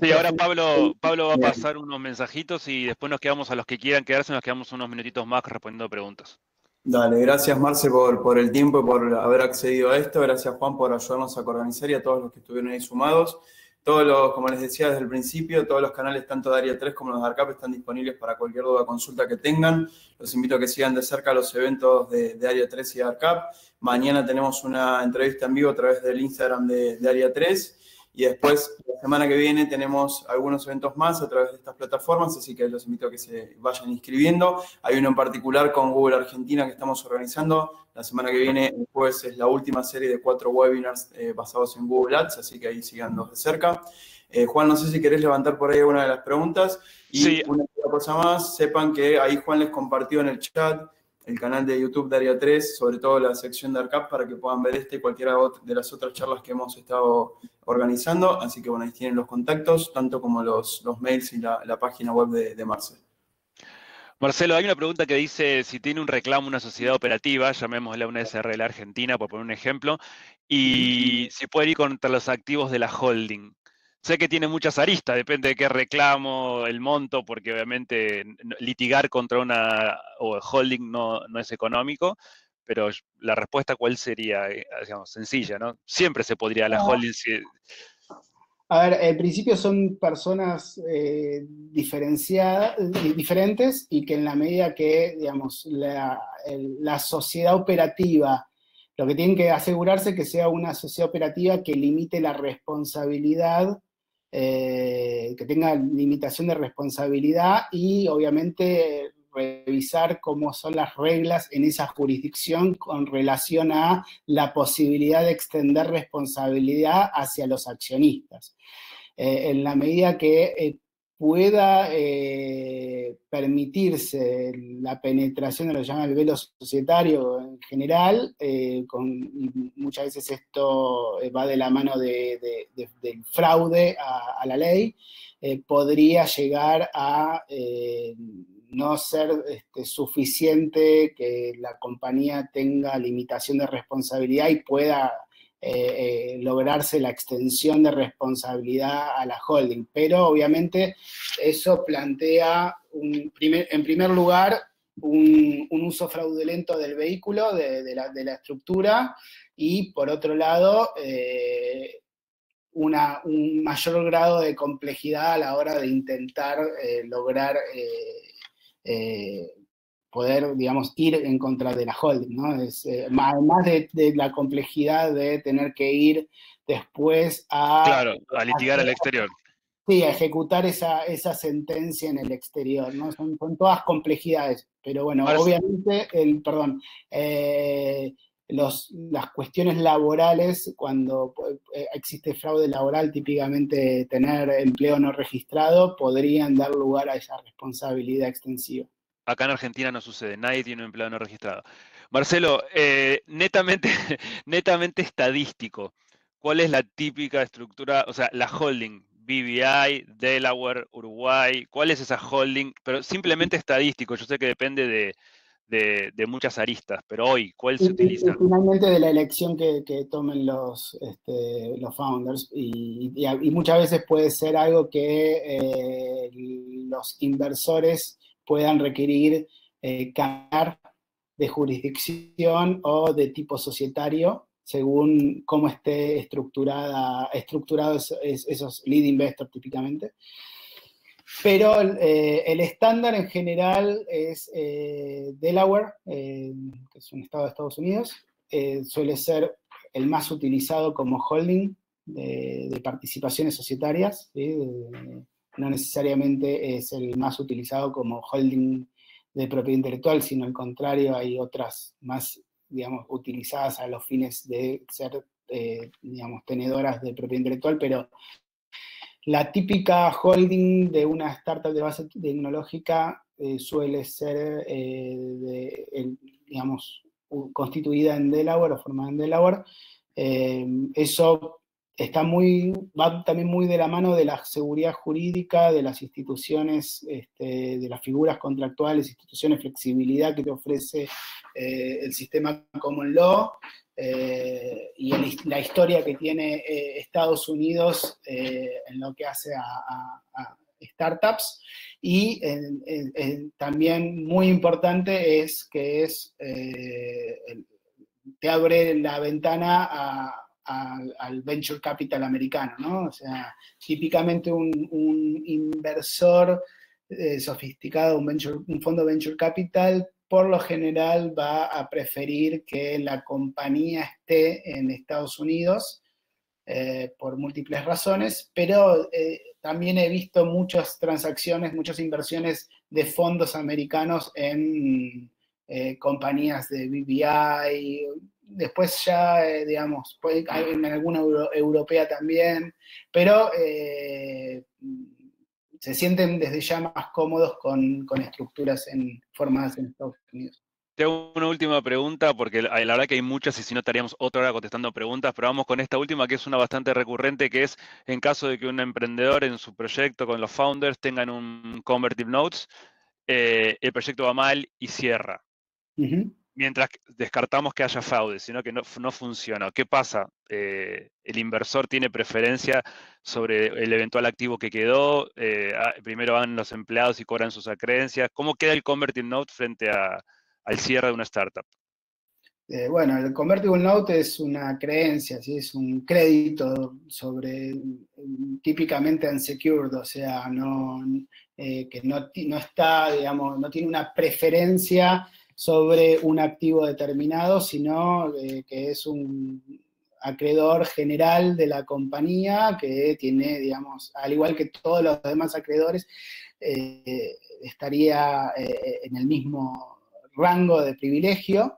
B: Sí, ahora Pablo va a pasar unos mensajitos y después nos quedamos, a los que quieran quedarse, nos quedamos unos minutitos más respondiendo preguntas.
A: Dale, gracias Marce por el tiempo y por haber accedido a esto. Gracias Juan por ayudarnos a organizar y a todos los que estuvieron ahí sumados. Como les decía desde el principio, todos los canales, tanto de Área 3 como los de ARCAP, están disponibles para cualquier duda o consulta que tengan. Los invito a que sigan de cerca los eventos de Área 3 y de ARCAP. Mañana tenemos una entrevista en vivo a través del Instagram de Área 3. Y después, la semana que viene, tenemos algunos eventos más a través de estas plataformas, así que los invito a que se vayan inscribiendo. Hay uno en particular con Google Argentina que estamos organizando. La semana que viene, el jueves, es la última serie de 4 webinars basados en Google Ads, así que ahí síganos de cerca. Juan, no sé si querés levantar por ahí alguna de las preguntas. Y sí. Una cosa más, sepan que ahí Juan les compartió en el chat el canal de YouTube de Área 3, sobre todo la sección de ARCAP, para que puedan ver y cualquiera de las otras charlas que hemos estado organizando. Así que bueno, ahí tienen los contactos, tanto como los mails y la página web de Marce.
B: Marcelo, hay una pregunta que dice si tiene un reclamo una sociedad operativa, llamémosla una SRL Argentina, por poner un ejemplo, y si puede ir contra los activos de la holding. Sé que tiene muchas aristas, depende de qué reclamo, el monto, porque obviamente litigar contra una holding no es económico, pero la respuesta ¿cuál sería? Digamos, sencilla, ¿no? Siempre se podría la holding...
C: A ver, en principio son personas diferentes y que en la medida que, digamos, la sociedad operativa, lo que tienen que asegurarse que sea una sociedad operativa que limite la responsabilidad, que tenga limitación de responsabilidad y obviamente revisar cómo son las reglas en esa jurisdicción con relación a la posibilidad de extender responsabilidad hacia los accionistas. En la medida que pueda permitirse la penetración de lo que se llama el velo societario en general, y muchas veces esto va de la mano del fraude a la ley, podría llegar a no ser suficiente que la compañía tenga limitación de responsabilidad y pueda lograrse la extensión de responsabilidad a la holding. Pero obviamente eso plantea, en primer lugar, un uso fraudulento del vehículo, de la estructura, y por otro lado, un mayor grado de complejidad a la hora de intentar lograr poder, digamos, ir en contra de la holding, ¿no? Además de la complejidad de tener que ir después
B: Claro, a litigar al exterior.
C: Sí, a ejecutar esa sentencia en el exterior, ¿no? Son todas complejidades, pero bueno, obviamente, las cuestiones laborales, cuando existe fraude laboral, típicamente tener empleo no registrado, podrían dar lugar a esa responsabilidad extensiva.
B: Acá en Argentina no sucede, nadie tiene un empleado no registrado. Marcelo, netamente estadístico, ¿cuál es la típica estructura, o sea, la holding, BVI, Delaware, Uruguay, cuál es esa holding? Pero simplemente estadístico, yo sé que depende de muchas aristas, pero hoy, ¿cuál se utiliza?
C: Finalmente de la elección que tomen los founders, y muchas veces puede ser algo que los inversores puedan requerir cambiar de jurisdicción o de tipo societario según cómo esté estructurado esos lead investors típicamente. Pero el estándar en general es Delaware, que es un estado de Estados Unidos, suele ser el más utilizado como holding de participaciones societarias, ¿sí? No necesariamente es el más utilizado como holding de propiedad intelectual, sino al contrario, hay otras más, digamos, utilizadas a los fines de ser, digamos, tenedoras de propiedad intelectual, pero la típica holding de una startup de base tecnológica suele ser, digamos, constituida en Delaware o formada en Delaware. Eso va también muy de la mano de la seguridad jurídica, de las instituciones, de las figuras contractuales, instituciones, flexibilidad que te ofrece el sistema Common Law, y la historia que tiene Estados Unidos en lo que hace a startups. Y también muy importante es que te abre la ventana al venture capital americano, ¿no? O sea, típicamente un inversor sofisticado, un fondo venture capital, por lo general va a preferir que la compañía esté en Estados Unidos por múltiples razones, pero también he visto muchas transacciones, muchas inversiones de fondos americanos en compañías de BVI. Después ya, digamos, en alguna europea también, pero se sienten desde ya más cómodos con estructuras formadas en Estados Unidos.
B: Te hago una última pregunta, porque la verdad que hay muchas y si no estaríamos otra hora contestando preguntas, pero vamos con esta última que es una bastante recurrente, que es en caso de que un emprendedor en su proyecto con los founders tengan un convertible notes, el proyecto va mal y cierra.
C: Uh-huh.
B: Mientras descartamos que haya fraude, sino que no funciona. ¿Qué pasa? ¿El inversor tiene preferencia sobre el eventual activo que quedó? Primero van los empleados y cobran sus acreencias. ¿Cómo queda el convertible note frente al cierre de una startup?
C: Bueno, el convertible note es una creencia, ¿sí? Es un crédito típicamente unsecured, o sea, que no está, digamos, no tiene una preferencia sobre un activo determinado, sino que es un acreedor general de la compañía que tiene, digamos, al igual que todos los demás acreedores, estaría en el mismo rango de privilegio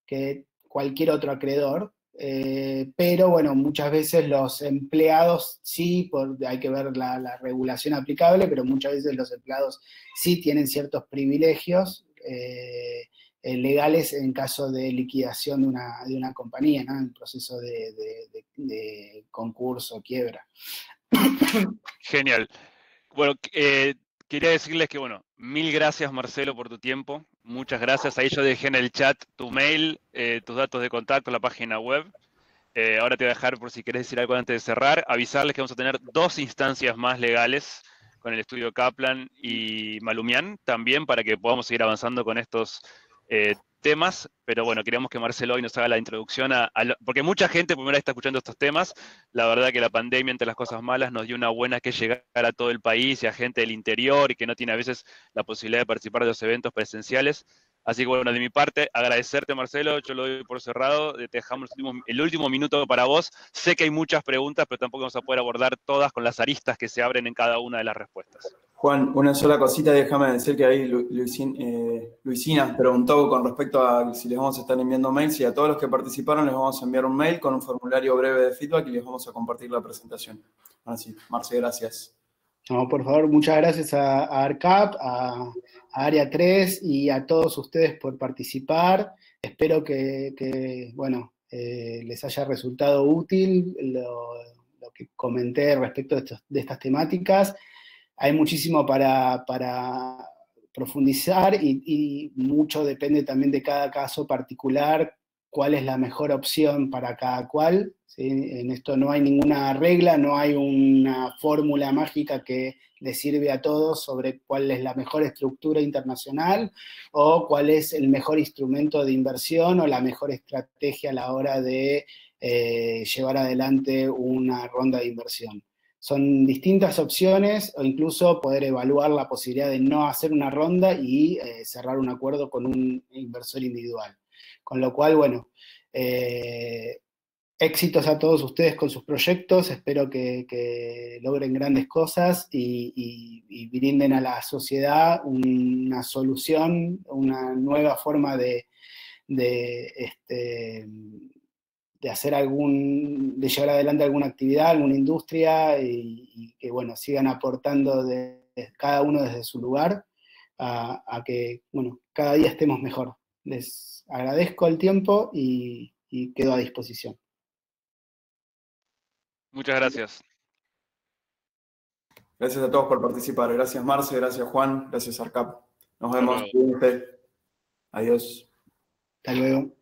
C: que cualquier otro acreedor, pero bueno, muchas veces los empleados sí, hay que ver la regulación aplicable, pero muchas veces los empleados sí tienen ciertos privilegios legales en caso de liquidación de una compañía, ¿no? En proceso de concurso, quiebra.
B: Genial. Bueno, quería decirles que, bueno, mil gracias, Marcelo, por tu tiempo. Muchas gracias. Ahí yo dejé en el chat tu mail, tus datos de contacto, la página web. Ahora te voy a dejar, por si querés decir algo antes de cerrar, avisarles que vamos a tener 2 instancias más legales con el estudio Kaplan y Malumian, también para que podamos seguir avanzando con estos temas. Pero bueno, queríamos que Marcelo hoy nos haga la introducción porque mucha gente por primera vez está escuchando estos temas. La verdad que la pandemia, entre las cosas malas, nos dio una buena que llegar a todo el país y a gente del interior y que no tiene a veces la posibilidad de participar de los eventos presenciales. Así que bueno, de mi parte, agradecerte, Marcelo, yo lo doy por cerrado, te dejamos el último minuto para vos. Sé que hay muchas preguntas, pero tampoco vamos a poder abordar todas con las aristas que se abren en cada una de las respuestas.
A: Juan, una sola cosita, déjame decir que ahí Luisina preguntó con respecto a si les vamos a estar enviando mails, y a todos los que participaron les vamos a enviar un mail con un formulario breve de feedback y les vamos a compartir la presentación. Así, Marce, gracias.
C: No, por favor, muchas gracias a ARCAP, a Área 3 y a todos ustedes por participar. Espero que bueno, les haya resultado útil lo que comenté respecto de estas temáticas. Hay muchísimo para profundizar y mucho depende también de cada caso particular, cuál es la mejor opción para cada cual. ¿Sí? En esto no hay ninguna regla, no hay una fórmula mágica que le sirve a todos sobre cuál es la mejor estructura internacional o cuál es el mejor instrumento de inversión o la mejor estrategia a la hora de llevar adelante una ronda de inversión. Son distintas opciones o incluso poder evaluar la posibilidad de no hacer una ronda y cerrar un acuerdo con un inversor individual. Con lo cual, bueno, éxitos a todos ustedes con sus proyectos, espero que logren grandes cosas y brinden a la sociedad una solución, una nueva forma de hacer de llevar adelante alguna actividad, alguna industria y que, bueno, sigan aportando cada uno desde su lugar a que, bueno, cada día estemos mejor. Les agradezco el tiempo y quedo a disposición.
B: Muchas gracias.
A: Gracias a todos por participar. Gracias, Marce, gracias, Juan, gracias, ARCAP. Nos vemos.
B: Hasta luego.
A: Adiós.
C: Hasta luego.